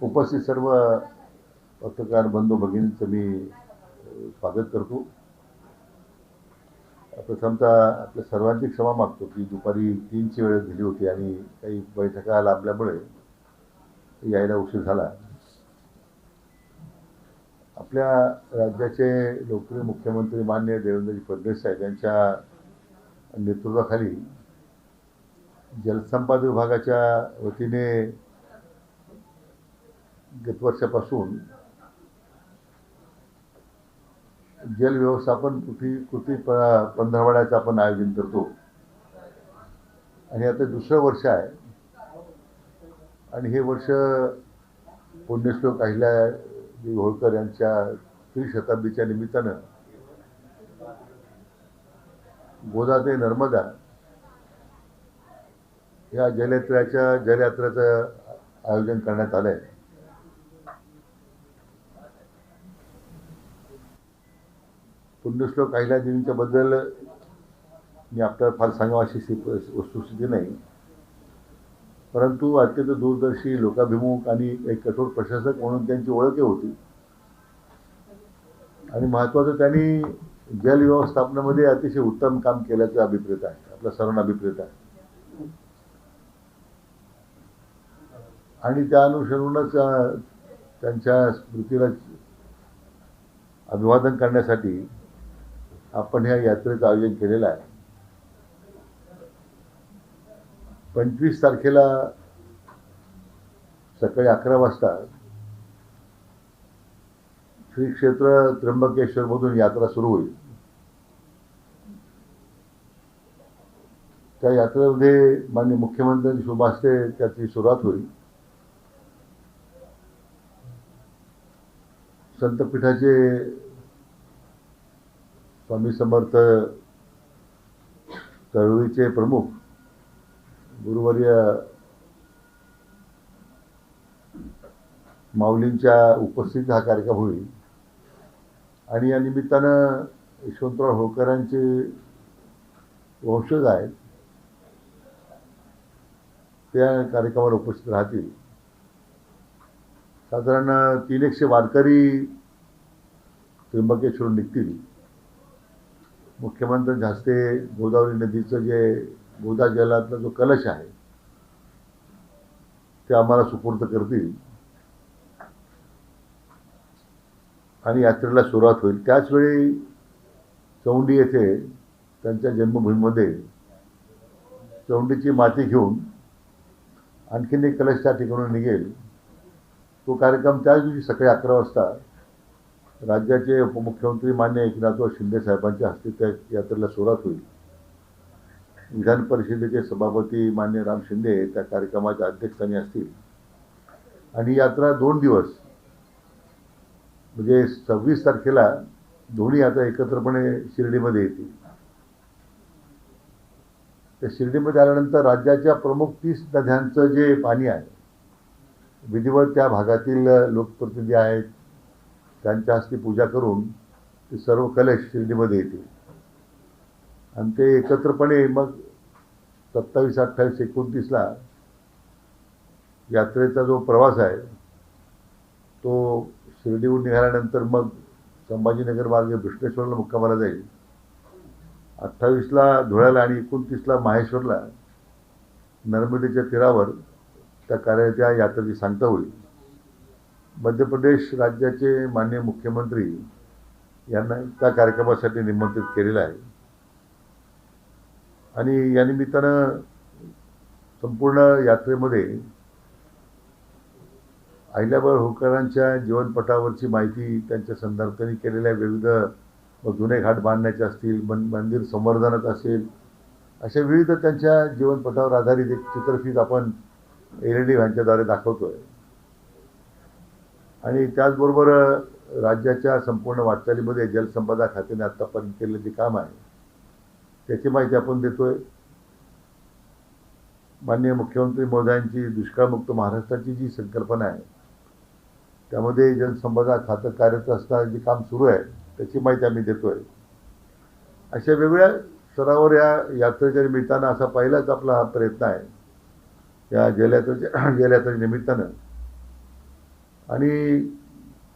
उपस्थित सर्व पत्रकार बंधू भगिनींचं मी स्वागत करतो. प्रथमतः आपल्या सर्वांची क्षमा मागतो की दुपारी 3ची वेळ दिली होती आणि काही बैठका लाभल्यामुळे यायला उशीर झाला. आपल्या राज्याचे लोकप्रिय मुख्यमंत्री माननीय देवेंद्रजी फडणवीस साहेब यांच्या नेतृत्वाखाली जलसंपदा विभागाच्या वतीने गत वर्षापासून जल व्यवस्थापन कृती पंधरवड्याचं आपण आयोजन करतो आणि आता दुसरं वर्ष आहे आणि हे वर्ष पुण्यश्लोक अहिल्यादेवी होळकर यांच्या त्रिशताब्दीच्या निमित्तानं गोदा ते नर्मदा या जलयात्रेचं आयोजन करण्यात आलं आहे. पुण्यश्लोक अहिल्यादेवींच्या बद्दल मी आपल्याला फार सांगावं अशी वस्तुस्थिती नाही, परंतु अत्यंत दूरदर्शी, लोकाभिमुख आणि एक कठोर प्रशासक म्हणून त्यांची ओळख होती आणि महत्त्वाचं त्यांनी जल व्यवस्थापनामध्ये अतिशय उत्तम काम केल्याचं अभिप्रेत आहे, आपला सर्वांना अभिप्रेत आहे. आणि त्या अनुषंगानंच त्यांच्या स्मृतीला अभिवादन करण्यासाठी आपण ह्या यात्रेचं आयोजन केलेलं आहे. 25 तारखेला सकाळी 11 वाजता श्री क्षेत्र त्र्यंबकेश्वर मधून यात्रा सुरू होईल. त्या यात्रेमध्ये माननीय मुख्यमंत्र्यांच्या शुभ हस्ते त्याची सुरुवात होईल. संतपीठाचे स्वामी समर्थ चळवळीचे प्रमुख गुरुवर्य माऊलींच्या उपस्थितीत हा कार्यक्रम होईल आणि या निमित्तानं यशवंतराव होळकरांचे वंशज आहेत त्या कार्यक्रमावर उपस्थित राहतील. साधारण 300 वारकरी त्र्यंबकेश्वर निघतील. मुख्यमंत्र्यांच्या हस्ते गोदावरी नदीचं जे गोदा जलातला जो कलश आहे ते आम्हाला सुपूर्द करतील आणि यात्रेला सुरुवात होईल. त्याचवेळी चौंडी येथे त्यांच्या जन्मभूमीमध्ये चौंडीची माती घेऊन आणखीन एक कलश त्या ठिकाणून निघेल. तो कार्यक्रम त्याच दिवशी सकाळी 11 वाजता राज्याचे उपमुख्यमंत्री मान्य एकनाथराव शिंदे साहेबांच्या हस्ते त्या यात्रेला सुरुवात होईल. विधान परिषदेचे सभापती मान्य राम शिंदे त्या कार्यक्रमाच्या अध्यक्षस्थानी असतील आणि यात्रा 2 दिवस म्हणजे 26 तारखेला दोन्ही यात्रा एकत्रपणे शिर्डीमध्ये येतील. त्या शिर्डीमध्ये आल्यानंतर राज्याच्या प्रमुख 30 नद्यांचं जे पाणी आहे विधिवत त्या भागातील लोकप्रतिनिधी आहेत त्यांच्या हस्ते पूजा करून ते सर्व कलश शिर्डीमध्ये येतील आणि ते एकत्रपणे मग 27, 28, 29ला यात्रेचा जो प्रवास आहे तो शिर्डीहून निघाल्यानंतर मग संभाजीनगर मार्गे भुश्नेश्वरला मुक्कामाला जाईल. 28ला धुळ्याला आणि 29ला माहेश्वरला नर्मदेच्या तीरावर त्या यात्रेची सांगता होईल. मध्य प्रदेश राज्याचे माननीय मुख्यमंत्री यांना त्या कार्यक्रमासाठी निमंत्रित केलेलं आहे आणि या निमित्तानं संपूर्ण यात्रेमध्ये अहिल्याबाई होळकरांच्या जीवनपटावरची माहिती, त्यांच्या संदर्भाने केलेल्या विविध जुने घाट बांधण्याचे असतील, मंदिर संवर्धनात असेल, अशा विविध त्यांच्या जीवनपटावर आधारित एक चित्रफीत आपण LED व्हॅनच्याद्वारे दाखवतोय आणि त्याचबरोबर राज्याच्या संपूर्ण वाटचालीमध्ये जलसंपदा खात्याने आतापर्यंत केलेले जे काम आहे त्याची माहिती आपण देतोय. माननीय मुख्यमंत्री महोदयांची दुष्काळमुक्त महाराष्ट्राची जी संकल्पना आहे त्यामध्ये जलसंपदा खातं कार्यरत असताना जे काम सुरू आहे त्याची माहिती आम्ही देतोय. अशा वेगवेगळ्या स्तरावर या यात्रेच्या निमित्तानं असा पहिलाच आपला हा प्रयत्न आहे या जलयात्रेच्या निमित्तानं आणि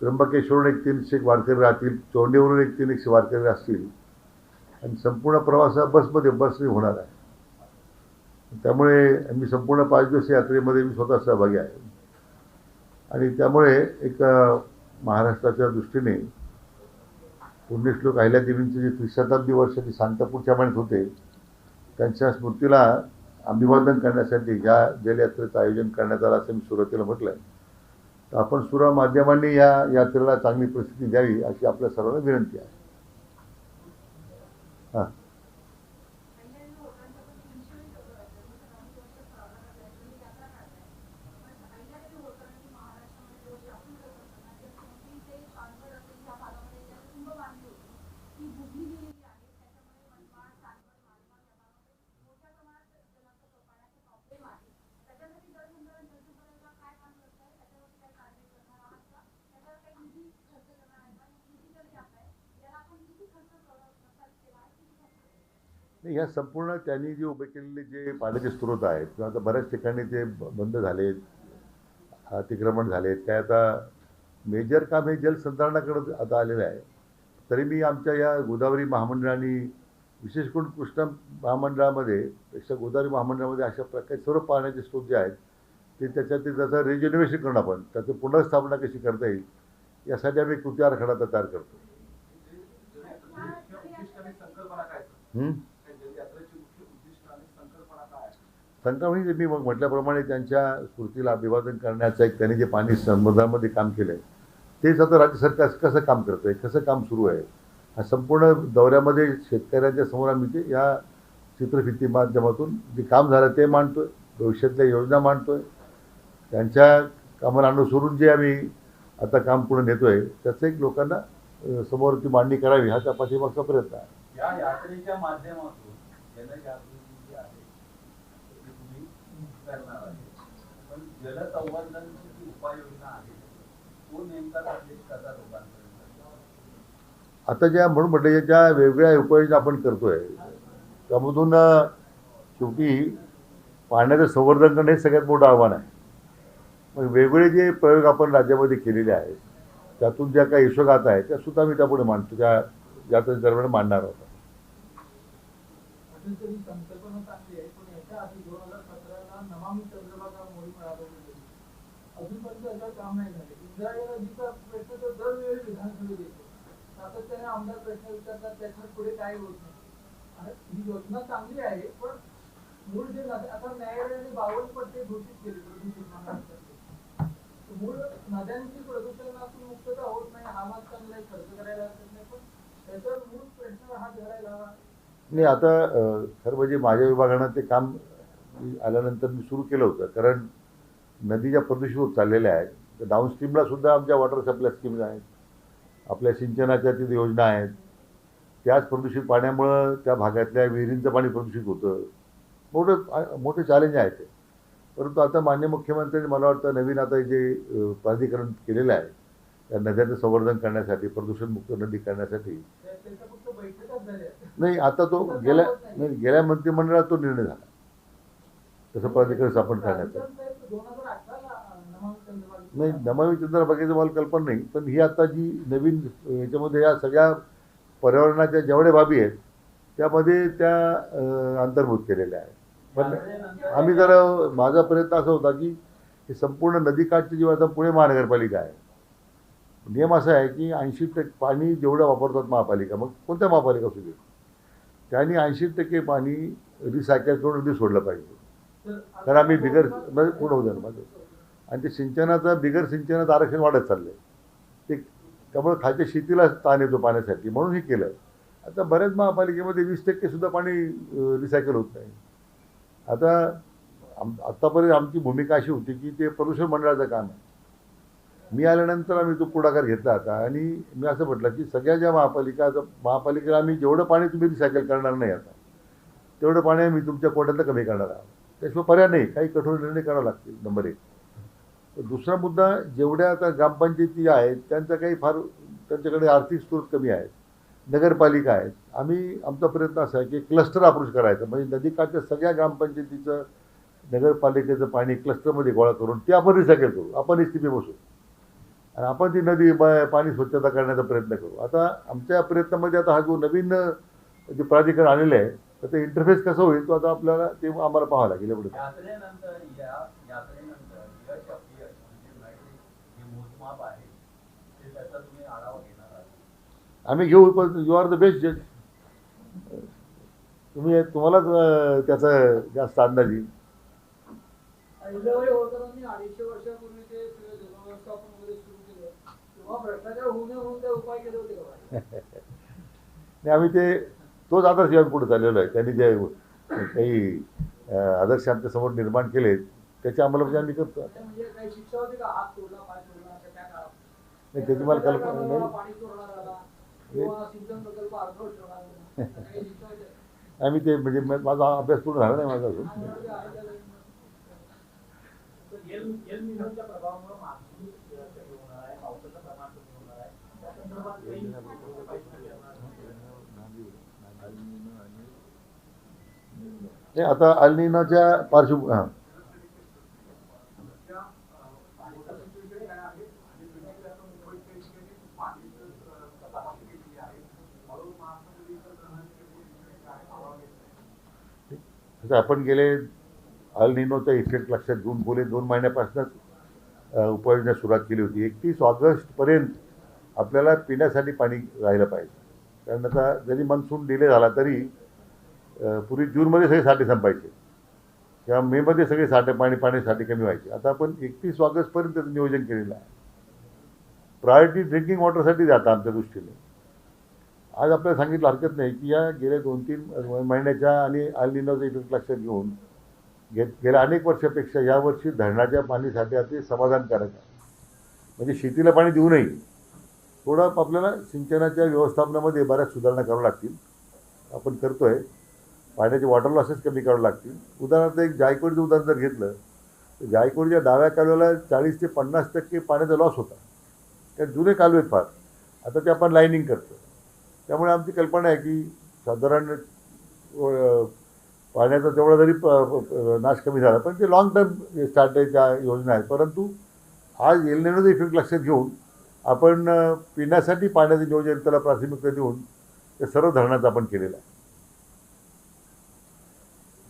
त्र्यंबकेश्वरून एक 300 वारकरी राहतील, चोंडीवरून एक 300 वारकरी असतील आणि संपूर्ण प्रवास हा बसने होणार आहे. त्यामुळे मी संपूर्ण 5 दिवस यात्रेमध्ये मी स्वतः सहभागी आहे. आणि त्यामुळे एक महाराष्ट्राच्या दृष्टीने पुण्यश्लोक अहिल्यादेवींचे जे त्रिशताब्दी वर्षाची सांतापूरच्या माणित होते, त्यांच्या स्मृतीला अभिवादन करण्यासाठी या जलयात्रेचं आयोजन करण्यात आलं असं मी सुरुवातीला म्हटलं. तर आपण सुरा माध्यमांनी या यात्रेला चांगली प्रसिद्धी द्यावी अशी आपल्या सर्वांना विनंती आहे. हां, नाही, ह्या संपूर्ण त्यांनी जे उभे केलेले जे पाण्याचे स्रोत आहेत किंवा आता बऱ्याच ठिकाणी ते बंद झालेत, अतिक्रमण झालेत, काय आता मेजर काम हे जलसंधारणाकडे आता आलेलं आहे. तरी मी आमच्या या गोदावरी महामंडळाने विशेष करून कृष्णा महामंडळामध्ये पेक्षा गोदावरी महामंडळामध्ये अशा प्रकारे सर्व पाण्याचे स्रोत जे आहेत ते त्याचं रिजन्युवेशन करणं, आपण त्याचं पुनर्स्थापना कशी करता येईल यासाठी आम्ही कृती आराखडा तयार करतो. संकल्पना मी मग म्हटल्याप्रमाणे त्यांच्या स्मृतीला अभिवादन करण्याचं एक त्यांनी जे पाणी समुद्रामध्ये काम केलं आहे तेच आता राज्य सरकार कसं काम करतं आहे, कसं काम सुरू आहे, हा संपूर्ण दौऱ्यामध्ये शेतकऱ्यांच्या समोर आम्ही ते या चित्रफिती माध्यमातून जे काम झालं ते मांडतो आहे, भविष्यातल्या योजना मांडतो आहे, त्यांच्या कामाला अनुसरून जे आम्ही आता काम पुढे नेतो आहे त्याचं एक लोकांना समोर ती मांडणी करावी हा त्या पाठीमागचा प्रयत्न आहे. या यात्रेच्या माध्यमातून जनजागृती आहे ती तुम्ही करणार आहे, पण जलसंवर्धनाची जी उपाययोजना आहे तो नेमका संदेश कसा लोकांपर्यंत? आता ज्या म्हणून म्हटलं ज्या वेगवेगळ्या उपाययोजना आपण करतोय त्यामधून शेवटी पाण्याचं संवर्धन करणं हे सगळ्यात मोठं आव्हान आहे. मग वेगवेगळे जे प्रयोग आपण राज्यामध्ये केलेले आहेत त्यातून ज्या काही यशोगाथा आहेत त्या सुद्धा मी त्यापुढे मांडतो, त्या यात्रे दरम्यान मांडणार होता. संकल्पना चांगली आहे, पण याच्या आधी 2017ला नमामि चंद्रभागा मोहीम राबवली अजूनपर्यंत याच्यावर काम नाही झाले. इंदिरा नदीचा प्रश्न तर दरवेळी विधानसभेत येतो, सातत्याने आमदार प्रश्न विचारतात, त्याच्यात पुढे काय होत नाही. ही योजना चांगली आहे पण मूळ जे आता न्यायालयाने 52 पट्टे घोषित केले प्रदूषित महाराष्ट्रात, मूळ नद्यांची प्रदूषणातून मुक्तता होत नाही. हा मात चांगला आहे, खर्च करायला हरकत नाही, पण त्याच्यावर मूळ प्रश्न हात धरायला हवा नाही. आता खरं म्हणजे माझ्या विभागानं ते काम आल्यानंतर मी सुरू केलं होतं, कारण नदीच्या प्रदूषित होत चाललेल्या आहेत. तर डाऊनस्ट्रीमला सुद्धा आमच्या वॉटर सप्लाय स्कीम्स आहेत, आपल्या सिंचनाच्या तिथे योजना आहेत. त्याच प्रदूषित पाण्यामुळं त्या भागातल्या विहिरींचं पाणी प्रदूषित होतं. मोठे चॅलेंज आहे ते. परंतु आता माननीय मुख्यमंत्र्यांनी मला वाटतं नवीन आता जे प्राधिकरण केलेलं आहे त्या नद्यांचं संवर्धन करण्यासाठी, प्रदूषणमुक्त नदी करण्यासाठी. नाही, आता तो गेल्या मंत्रिमंडळात तो निर्णय झाला तसं प्राधिकरण स्थापन करण्याचा. नाही, नमामि चंद्रभागेचं मला कल्पना नाही, पण ही आता जी नवीन याच्यामध्ये या सगळ्या पर्यावरणाच्या जेवढ्या बाबी आहेत त्यामध्ये त्या अंतर्भूत केलेल्या आहेत. पण आम्ही जरा माझा प्रयत्न असा होता की हे संपूर्ण नदीकाठची जी आता पुणे महानगरपालिका आहे, नियम असा आहे की 80% पाणी जेवढं वापरतात महापालिका, मग कोणत्या महापालिका असू दे, त्यांनी 80% पाणी रिसायकल करून नदी सोडलं पाहिजे. तर आम्ही बिगर पूर्ण होतं ना माझं, आणि ते बिगर सिंचनाचं आरक्षण वाढत चाललं आहे. ते त्यामुळे खालच्या शेतीला ताण येतो पाण्यासाठी, म्हणून हे केलं. आता बऱ्याच महापालिकेमध्ये 20% सुद्धा पाणी रिसायकल होत नाही. आता आत्तापर्यंत आमची भूमिका अशी होती की ते प्रदूषण मंडळाचं काम आहे. मी आल्यानंतर आम्ही तो पुढाकार घेतला होता आणि मी असं म्हटलं की सगळ्या ज्या महापालिकेला आम्ही जेवढं पाणी तुम्ही रिसायकल करणार नाही आता तेवढं पाणी आम्ही तुमच्या कोट्यातलं कमी करणार आहोत. त्याशिवाय पर्याय नाही, काही कठोर निर्णय करावे लागतील. नंबर 1. दुसरा मुद्दा, जेवढ्या आता ग्रामपंचायती आहेत त्यांच्याकडे आर्थिक स्रोत कमी आहेत, नगरपालिका आहेत. आमचा प्रयत्न असा आहे की क्लस्टर अप्रोच करायचं, म्हणजे नदीकाठच्या सगळ्या ग्रामपंचायतीचं नगरपालिकेचं पाणी क्लस्टरमध्ये गोळा करून ते आपण रिसायकल करू, आपण एस टी पी बसू. आणि आपण ती नदी पाणी स्वच्छता करण्याचा प्रयत्न करू. आता आमच्या प्रयत्नामध्ये आता हा जो नवीन जे प्राधिकरण आलेलं आहे तर ते इंटरफेस कसं होईल तो आता आपल्याला ते आम्हाला पाहावं लागेल एवढं. यात्रेनंतर यात्रेनंतर यश अपयश म्हणजे जे मोजमाप आहे ते त्याचा तुम्ही आढावा घेणार आहात. आम्ही घेऊ, पण यू आर द बेस्ट जज. तुम्हालाच त्याचा जास्त अंदाज येईल. अहिल्याबाई होळकरांनी 250 वर्षापूर्वी ते सगळं जलव्यवस्थापन वगैरे सुरू केलं तेव्हा भ्रष्टाचार होऊ नये म्हणून ते उपाय केले होते का? नाही, आम्ही तोच आदर्श आम्ही पुढे चाललेलो आहे. त्यांनी जे काही आदर्श आमच्यासमोर निर्माण केले त्याची अंमलबजावणी आम्ही करतो. म्हणजे काही शिक्षा होती का? हात तोडला, पाय तोडला अशा त्या काळात? नाही, त्याची मला कल्पना नाही. पाणी चोरणार आला किंवा सिंचन प्रकल्प अर्धवट ठेवणार आला, काही शिक्षा होत्या? आम्ही ते म्हणजे माझा अभ्यास पूर्ण झाला नाही माझा अजून. एल-निनोच्या प्रभावामुळे मान्सून कमी होणार आहे, पावसाचं प्रमाण कमी होणार आहे. त्या संदर्भात काही उपाययोजना करणार नाही, आता अल्निनोच्या पार्श्वभूमी हां तसं आपण गेले अल निनोचा इफेक्ट लक्षात घेऊन गेले 2 महिन्यापासूनच उपाययोजना सुरुवात केली होती. 31 ऑगस्टपर्यंत आपल्याला पिण्यासाठी पाणी राहिलं पाहिजे. कारण आता जरी मान्सून डिले झाला तरी पूर्वी जूनमध्ये सगळे साठे संपायचे किंवा मेमध्ये सगळे पाण्यासाठी कमी व्हायचे. आता आपण 31 ऑगस्टपर्यंत त्याचं नियोजन केलेलं आहे. प्रायोरिटी ड्रिंकिंग वॉटरसाठी जातं आमच्या दृष्टीने. आज आपल्याला सांगितलं हरकत नाही की या गेल्या 2-3 महिन्याच्या आणि अल निनोचा इफेक्ट लक्षात घेऊन गेल्या अनेक वर्षापेक्षा यावर्षी धरणाच्या पाणीसाठी अति समाधानकारक आहे. म्हणजे शेतीला पाणी देऊनही थोडं आपल्याला सिंचनाच्या व्यवस्थापनामध्ये बऱ्याच सुधारणा कराव्या लागतील. आपण करतो आहे. पाण्याचे वॉटर लॉसेस कमी करावे लागतील. उदाहरणार्थ एक जायकवाडीचं उदाहरण जर घेतलं तर जायकवाडीच्या डाव्या कालव्याला 40% ते 50% पाण्याचा लॉस होता. त्या जुने कालवे आहेत फार. आता ते आपण लाईनिंग करतो. त्यामुळे आमची कल्पना आहे की साधारण पाण्याचा तेवढा जरी नाश कमी झाला पण ते लॉंग टर्म स्ट्रॅटेजीच्या योजना आहेत. परंतु आज एल निनोचा इफेक्ट लक्षात घेऊन आपण पिण्यासाठी पाण्याचं नियोजन त्याला प्राथमिकता देऊन ते सर्व धरणाचं आपण केलेलं आहे.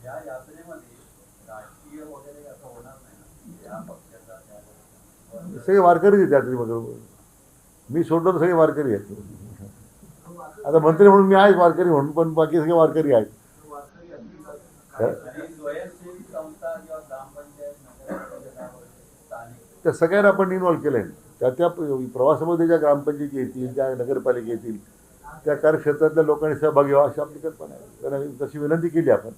या यात्रेमध्ये राजकीय वगैरे असं होणार नाही ना, या पक्षाचा सगळे वारकरीच आहेत यात्रेमध्ये. मी सोडलो तर सगळे वारकरी आहेत. आता मंत्री म्हणून मी आहेच वारकरी म्हणून, पण बाकी सगळे वारकरी आहेत. आणि स्वयंसेवी संस्था किंवा ग्रामपंचायत स्थानिक त्या सगळ्यांना आपण इन्व्हॉल्व केलं आहे. त्या प्रवासामध्ये ज्या ग्रामपंचायती येतील, ज्या नगरपालिका येतील त्या कार्यक्षेत्रातल्या लोकांनी सहभागी व्हावा अशी आपली कल्पना आहे. कारण तशी विनंती केली आपण.